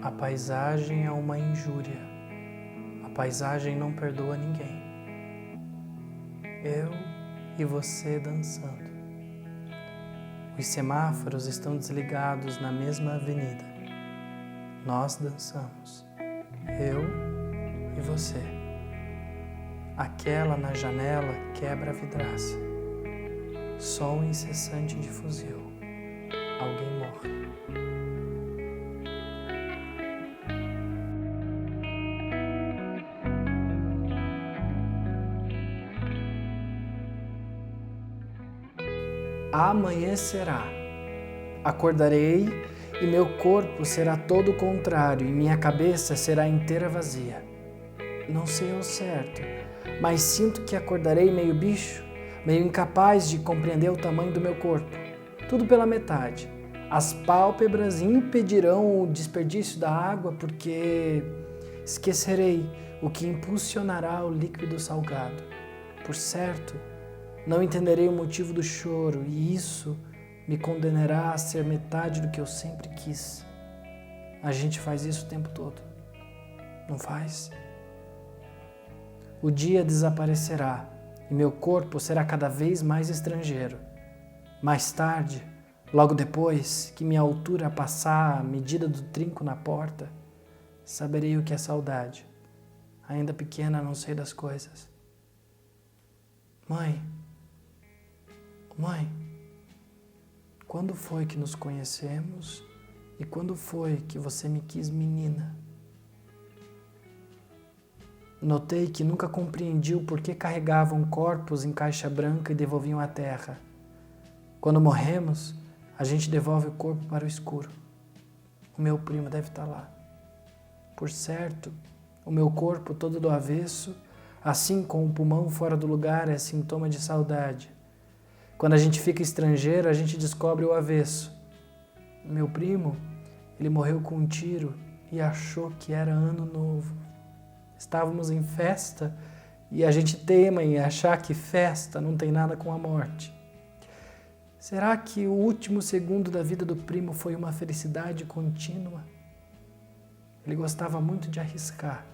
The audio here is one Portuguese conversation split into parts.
A paisagem é uma injúria. A paisagem não perdoa ninguém. Eu e você dançando. Os semáforos estão desligados na mesma avenida. Nós dançamos. Eu e você. Aquela na janela quebra a vidraça. Som incessante de fuzil. Alguém morre. Amanhecerá. Acordarei e meu corpo será todo o contrário e minha cabeça será inteira vazia. Não sei ao certo, mas sinto que acordarei meio bicho, meio incapaz de compreender o tamanho do meu corpo. Tudo pela metade. As pálpebras impedirão o desperdício da água porque esquecerei o que impulsionará o líquido salgado. Por certo, não entenderei o motivo do choro e isso me condenará a ser metade do que eu sempre quis. A gente faz isso o tempo todo. Não faz? O dia desaparecerá e meu corpo será cada vez mais estrangeiro. Mais tarde, logo depois que minha altura passar a medida do trinco na porta, saberei o que é saudade. Ainda pequena, não sei das coisas. Mãe, quando foi que nos conhecemos e quando foi que você me quis menina? Notei que nunca compreendi o porquê carregavam corpos em caixa branca e devolviam à terra. Quando morremos, a gente devolve o corpo para o escuro. O meu primo deve estar lá. Por certo, o meu corpo todo do avesso, assim com o pulmão fora do lugar, é sintoma de saudade. Quando a gente fica estrangeiro, a gente descobre o avesso. Meu primo, ele morreu com um tiro e achou que era ano novo. Estávamos em festa e a gente teima em achar que festa não tem nada com a morte. Será que o último segundo da vida do primo foi uma felicidade contínua? Ele gostava muito de arriscar.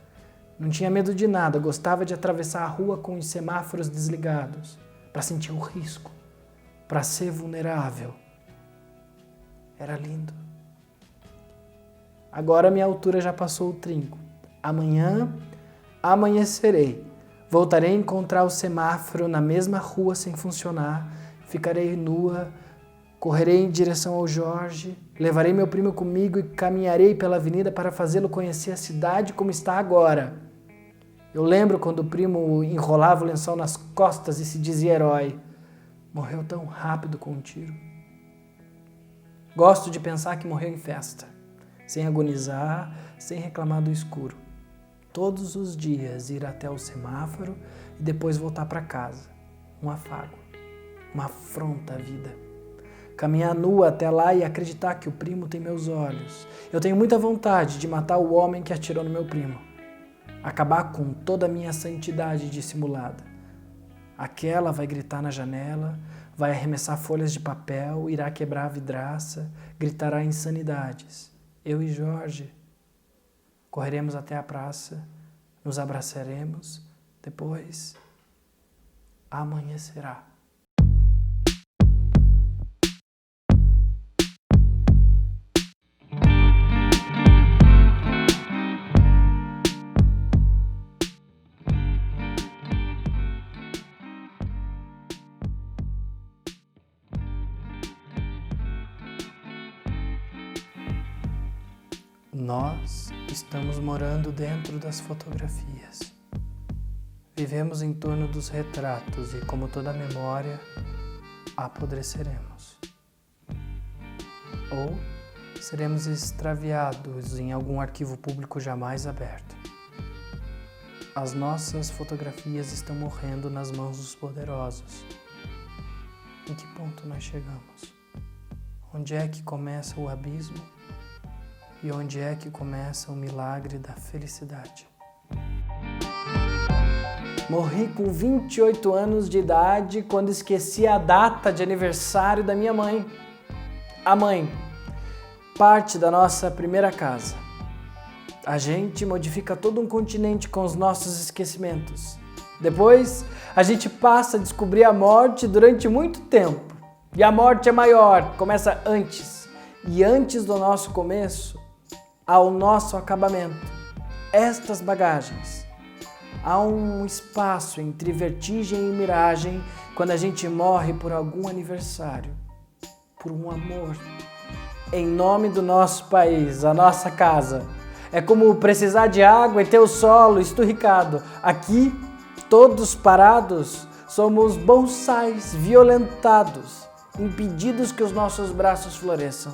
Não tinha medo de nada, gostava de atravessar a rua com os semáforos desligados, para sentir o risco, para ser vulnerável. Era lindo. Agora minha altura já passou o trinco. Amanhã amanhecerei. Voltarei a encontrar o semáforo na mesma rua sem funcionar. Ficarei nua, correrei em direção ao Jorge, levarei meu primo comigo e caminharei pela avenida para fazê-lo conhecer a cidade como está agora. Eu lembro quando o primo enrolava o lençol nas costas e se dizia herói. Morreu tão rápido com um tiro. Gosto de pensar que morreu em festa, sem agonizar, sem reclamar do escuro. Todos os dias ir até o semáforo e depois voltar para casa. Um afago, uma afronta à vida. Caminhar nua até lá e acreditar que o primo tem meus olhos. Eu tenho muita vontade de matar o homem que atirou no meu primo. Acabar com toda a minha santidade dissimulada. Aquela vai gritar na janela, vai arremessar folhas de papel, irá quebrar a vidraça, gritará insanidades. Eu e Jorge correremos até a praça, nos abraçaremos, depois amanhecerá. Nós estamos morando dentro das fotografias. Vivemos em torno dos retratos e, como toda memória, apodreceremos. Ou seremos extraviados em algum arquivo público jamais aberto. As nossas fotografias estão morrendo nas mãos dos poderosos. Em que ponto nós chegamos? Onde é que começa o abismo? E onde é que começa o milagre da felicidade? Morri com 28 anos de idade quando esqueci a data de aniversário da minha mãe. A mãe, parte da nossa primeira casa. A gente modifica todo um continente com os nossos esquecimentos. Depois, a gente passa a descobrir a morte durante muito tempo. E a morte é maior, começa antes. E antes do nosso começo, há o nosso acabamento. Estas bagagens. Há um espaço entre vertigem e miragem quando a gente morre por algum aniversário, por um amor. Em nome do nosso país, a nossa casa. É como precisar de água e ter o solo esturricado. Aqui, todos parados, somos bonsais violentados, impedidos que os nossos braços floresçam.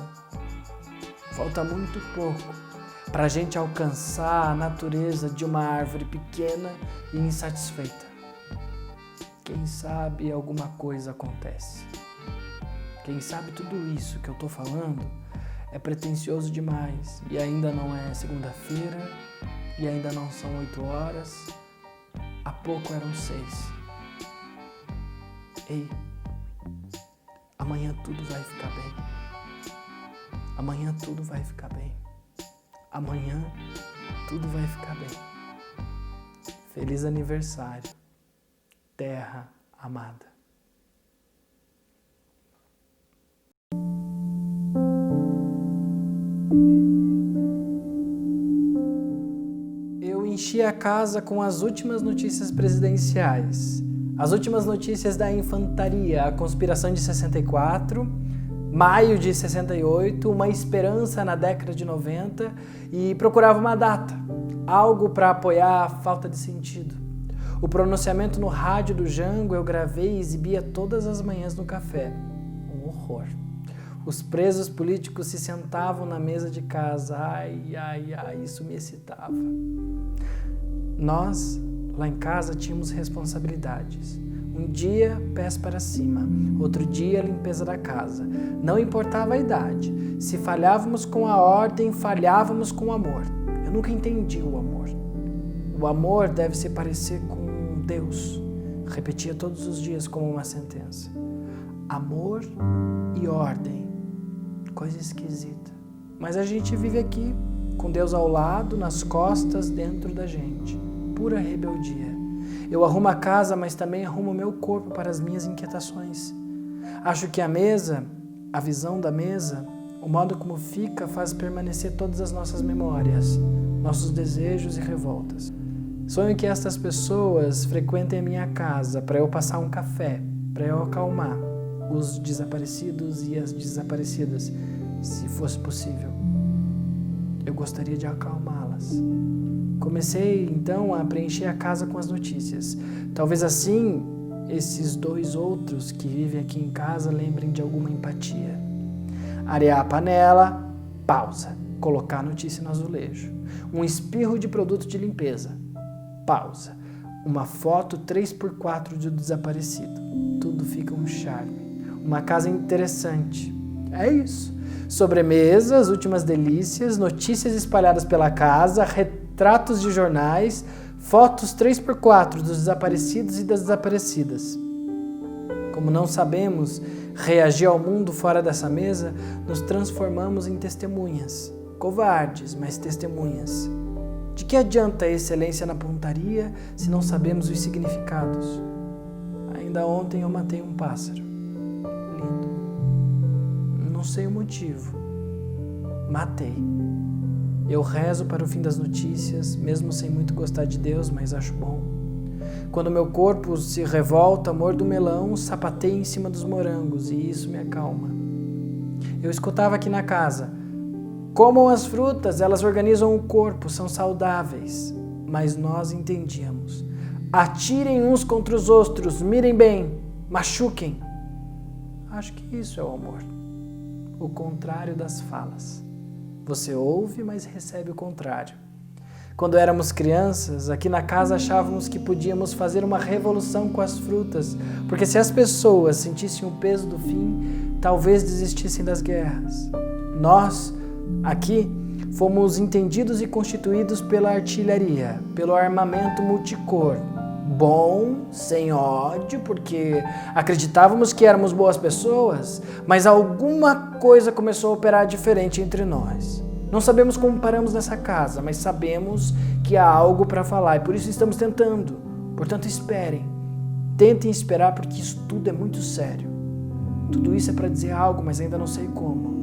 Falta muito pouco para a gente alcançar a natureza de uma árvore pequena e insatisfeita. Quem sabe alguma coisa acontece. Quem sabe tudo isso que eu estou falando é pretensioso demais e ainda não é segunda-feira e ainda não são 8 horas, há pouco eram 6. Ei, amanhã tudo vai ficar bem. Amanhã tudo vai ficar bem. Amanhã tudo vai ficar bem. Feliz aniversário, terra amada. Eu enchi a casa com as últimas notícias presidenciais, as últimas notícias da infantaria, a conspiração de 64, maio de 68, uma esperança na década de 90 e procurava uma data, algo para apoiar a falta de sentido. O pronunciamento no rádio do Jango eu gravei e exibia todas as manhãs no café. Um horror. Os presos políticos se sentavam na mesa de casa. Ai, ai, ai, isso me excitava. Nós, lá em casa, tínhamos responsabilidades. Um dia, pés para cima. Outro dia, limpeza da casa. Não importava a idade. Se falhávamos com a ordem, falhávamos com o amor. Eu nunca entendi o amor. O amor deve se parecer com Deus. Repetia todos os dias como uma sentença. Amor e ordem. Coisa esquisita. Mas a gente vive aqui, com Deus ao lado, nas costas, dentro da gente. Pura rebeldia. Eu arrumo a casa, mas também arrumo o meu corpo para as minhas inquietações. Acho que a mesa, a visão da mesa, o modo como fica faz permanecer todas as nossas memórias, nossos desejos e revoltas. Sonho que estas pessoas frequentem a minha casa para eu passar um café, para eu acalmar os desaparecidos e as desaparecidas, se fosse possível. Eu gostaria de acalmá-las. Comecei, então, a preencher a casa com as notícias. Talvez assim, esses 2 outros que vivem aqui em casa lembrem de alguma empatia. Arear a panela, pausa. Colocar a notícia no azulejo. Um espirro de produto de limpeza, pausa. Uma foto 3x4 de desaparecido. Tudo fica um charme. Uma casa interessante. É isso. Sobremesa, as últimas delícias, notícias espalhadas pela casa, retratos de jornais, fotos 3x4 dos desaparecidos e das desaparecidas. Como não sabemos reagir ao mundo fora dessa mesa, nos transformamos em testemunhas. Covardes, mas testemunhas. De que adianta a excelência na pontaria se não sabemos os significados? Ainda ontem eu matei um pássaro. Lindo. Não sei o motivo. Matei. Eu rezo para o fim das notícias, mesmo sem muito gostar de Deus, mas acho bom. Quando meu corpo se revolta, mordo o melão, sapateio em cima dos morangos e isso me acalma. Eu escutava aqui na casa: comam as frutas, elas organizam o corpo, são saudáveis. Mas nós entendíamos. Atirem uns contra os outros, mirem bem, machuquem. Acho que isso é o amor. O contrário das falas. Você ouve, mas recebe o contrário. Quando éramos crianças, aqui na casa achávamos que podíamos fazer uma revolução com as frutas, porque se as pessoas sentissem o peso do fim, talvez desistissem das guerras. Nós, aqui, fomos entendidos e constituídos pela artilharia, pelo armamento multicor. Bom, sem ódio, porque acreditávamos que éramos boas pessoas, mas alguma coisa começou a operar diferente entre nós. Não sabemos como paramos nessa casa, mas sabemos que há algo para falar e por isso estamos tentando. Portanto, esperem. Tentem esperar porque isso tudo é muito sério. Tudo isso é para dizer algo, mas ainda não sei como.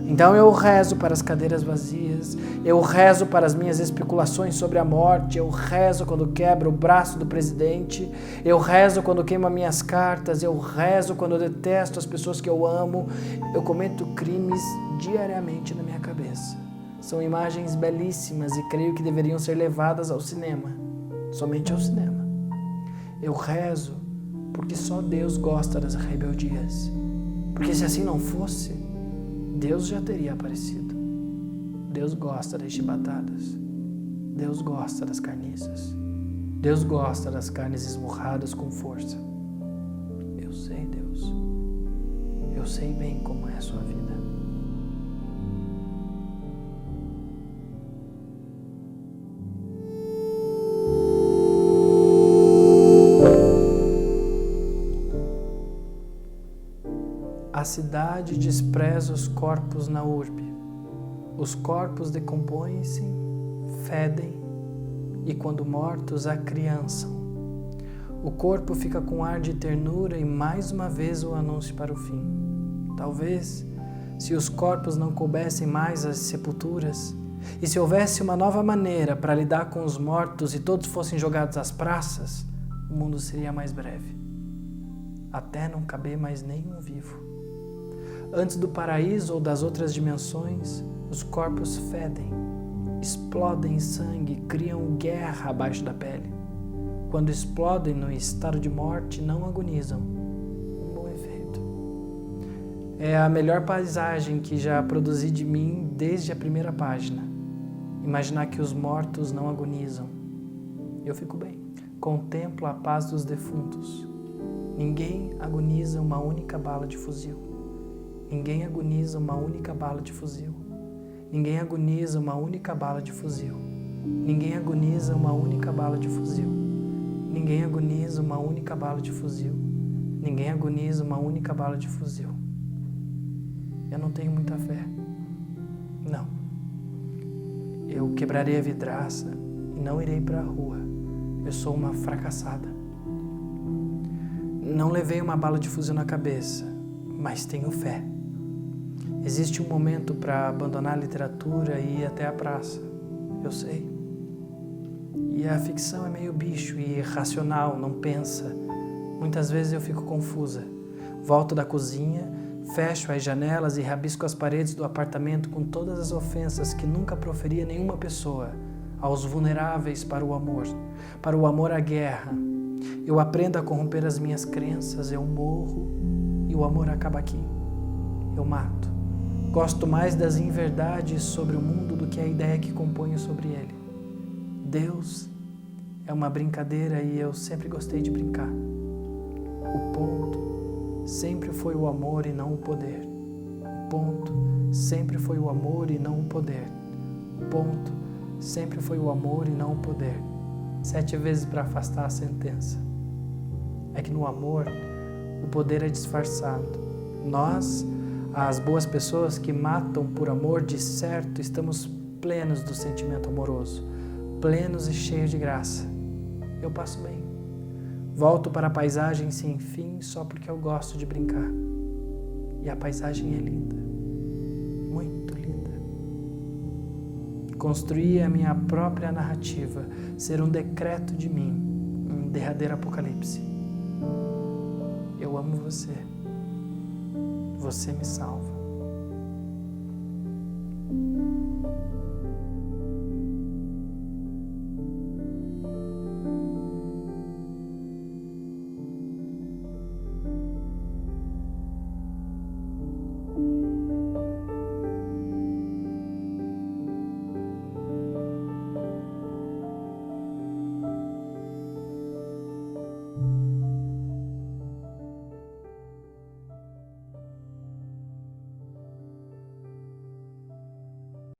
Então eu rezo para as cadeiras vazias, eu rezo para as minhas especulações sobre a morte, eu rezo quando quebro o braço do presidente, eu rezo quando queimo minhas cartas, eu rezo quando eu detesto as pessoas que eu amo, eu cometo crimes diariamente na minha cabeça. São imagens belíssimas e creio que deveriam ser levadas ao cinema, somente ao cinema. Eu rezo porque só Deus gosta das rebeldias, porque se assim não fosse, Deus já teria aparecido. Deus gosta das chibatadas. Deus gosta das carniças. Deus gosta das carnes esmurradas com força. Eu sei, Deus. Eu sei bem como é a sua vida. A cidade despreza os corpos na urbe. Os corpos decompõem-se, fedem e, quando mortos, acriançam. O corpo fica com ar de ternura e mais uma vez o anúncio para o fim. Talvez, se os corpos não coubessem mais as sepulturas e se houvesse uma nova maneira para lidar com os mortos e todos fossem jogados às praças, o mundo seria mais breve. Até não caber mais nenhum vivo. Antes do paraíso ou das outras dimensões, os corpos fedem, explodem em sangue, criam guerra abaixo da pele. Quando explodem no estado de morte, não agonizam. Um bom efeito. É a melhor paisagem que já produzi de mim desde a primeira página. Imaginar que os mortos não agonizam. Eu fico bem. Contemplo a paz dos defuntos. Ninguém agoniza uma única bala de fuzil. Ninguém agoniza uma única bala de fuzil. Ninguém agoniza uma única bala de fuzil. Ninguém agoniza uma única bala de fuzil. Ninguém agoniza uma única bala de fuzil. Ninguém agoniza uma única bala de fuzil. Eu não tenho muita fé. Não. Eu quebrarei a vidraça e não irei para a rua. Eu sou uma fracassada. Não levei uma bala de fuzil na cabeça, mas tenho fé. Existe um momento para abandonar a literatura e ir até a praça. Eu sei. E a ficção é meio bicho e irracional, não pensa. Muitas vezes eu fico confusa. Volto da cozinha, fecho as janelas e rabisco as paredes do apartamento com todas as ofensas que nunca proferia nenhuma pessoa, aos vulneráveis para o amor à guerra. Eu aprendo a corromper as minhas crenças, eu morro e o amor acaba aqui. Eu mato. Gosto mais das inverdades sobre o mundo do que a ideia que componho sobre ele. Deus é uma brincadeira e eu sempre gostei de brincar. O ponto sempre foi o amor e não o poder. O ponto sempre foi o amor e não o poder. O ponto sempre foi o amor e não o poder. 7 vezes para afastar a sentença. É que no amor o poder é disfarçado. Nós, as boas pessoas que matam por amor, de certo, estamos plenos do sentimento amoroso, plenos e cheios de graça. Eu passo bem. Volto para a paisagem sem fim só porque eu gosto de brincar. E a paisagem é linda, muito linda. Construir a minha própria narrativa, ser um decreto de mim, um derradeiro apocalipse. Eu amo você. Você me salva.